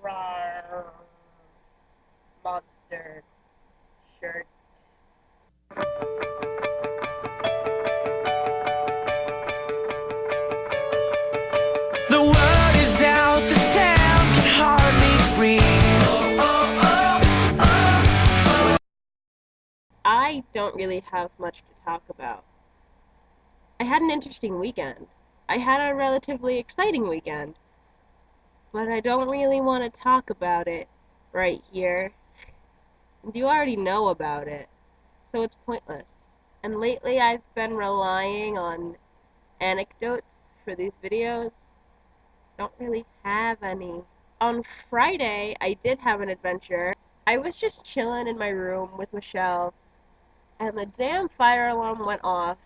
Rawr, monster shirt. The word is out, this town can hardly breathe. I don't really have much to talk about. I had an interesting weekend. I had a relatively exciting weekend, but I don't really want to talk about it right here. You already know about it, so it's pointless. And lately I've been relying on anecdotes for these videos. Don't really have any. On Friday, I did have an adventure. I was just chilling in my room with Michelle, and the damn fire alarm went off.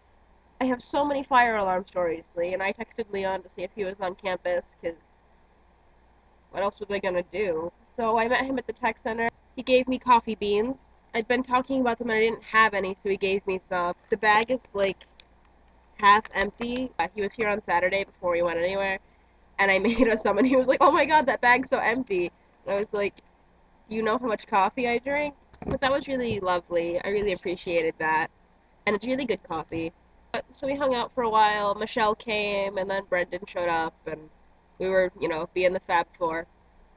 I have so many fire alarm stories, Lee, and I texted Leon to see if he was on campus, because what else was I gonna do? So I met him at the tech center. He gave me coffee beans. I'd been talking about them and I didn't have any, so he gave me some. The bag is like half empty. He was here on Saturday before we went anywhere, and I made us some, and he was like, "Oh my god, that bag's so empty." And I was like, "Do you know how much coffee I drink?" But that was really lovely. I really appreciated that, and it's really good coffee. So we hung out for a while. Michelle came, and then Brendan showed up, and we were, being the Fab Four.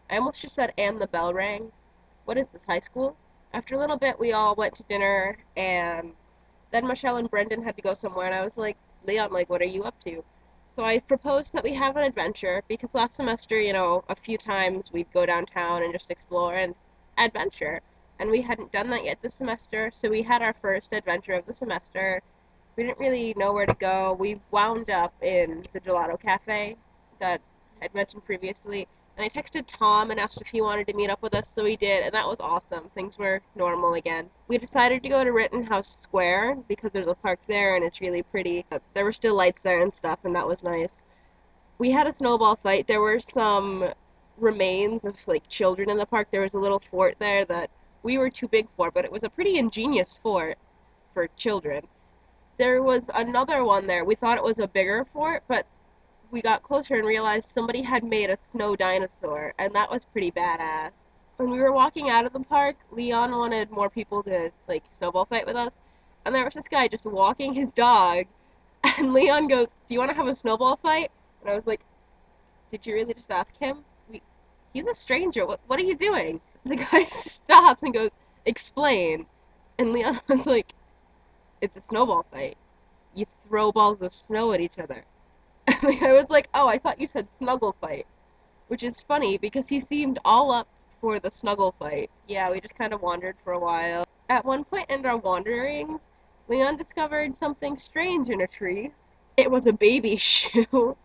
I almost just said, "and the bell rang." What is this, high school? After a little bit, we all went to dinner, and then Michelle and Brendan had to go somewhere, and I was like, "Leon, like, what are you up to?" So I proposed that we have an adventure, because last semester, a few times we'd go downtown and just explore and adventure. And we hadn't done that yet this semester, so we had our first adventure of the semester. We didn't really know where to go. We wound up in the Gelato Cafe that I'd mentioned previously. And I texted Tom and asked if he wanted to meet up with us, so he did, and that was awesome. Things were normal again. We decided to go to Rittenhouse Square because there's a park there and it's really pretty. There were still lights there and stuff, and that was nice. We had a snowball fight. There were some remains of like children in the park. There was a little fort there that we were too big for, but it was a pretty ingenious fort for children. There was another one there. We thought it was a bigger fort, but we got closer and realized somebody had made a snow dinosaur, and that was pretty badass. When we were walking out of the park, Leon wanted more people to like snowball fight with us, and there was this guy just walking his dog, and Leon goes, "Do you want to have a snowball fight?" And I was like, "Did you really just ask him? He's a stranger. What are you doing?" The guy stops and goes, "Explain." And Leon was like, "It's a snowball fight. You throw balls of snow at each other." Like, I was like, "Oh, I thought you said snuggle fight," which is funny because he seemed all up for the snuggle fight. Yeah, we just kind of wandered for a while. At one point in our wanderings, Leon discovered something strange in a tree. It was a baby shoe.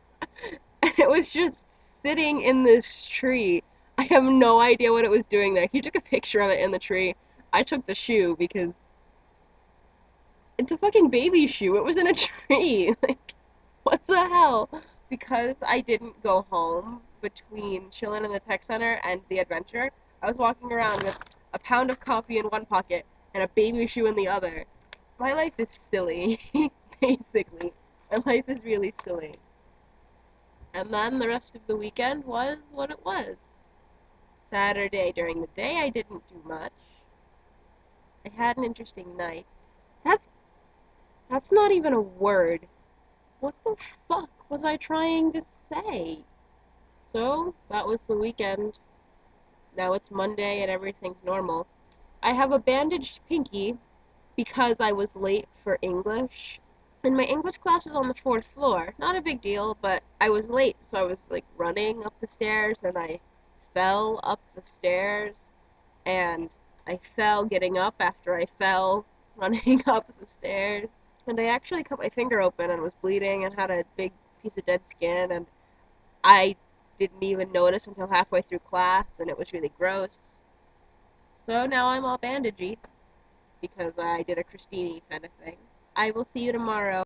It was just sitting in this tree. I have no idea what it was doing there. He took a picture of it in the tree. I took the shoe because it's a fucking baby shoe. It was in a tree. Like, what the hell? Because I didn't go home between chilling in the tech center and the adventure, I was walking around with a pound of coffee in one pocket and a baby shoe in the other. My life is silly, basically. My life is really silly. And then the rest of the weekend was what it was. Saturday during the day, I didn't do much. I had an interesting night. That's that's not even a word. What the fuck was I trying to say? So, that was the weekend. Now it's Monday and everything's normal. I have a bandaged pinky because I was late for English. And my English class is on the fourth floor. Not a big deal, but I was late, so I was like running up the stairs and I fell up the stairs and I fell getting up after I fell running up the stairs. And I actually cut my finger open and was bleeding and had a big piece of dead skin, and I didn't even notice until halfway through class, and it was really gross. So now I'm all bandagey because I did a Kristine kind of thing. I will see you tomorrow.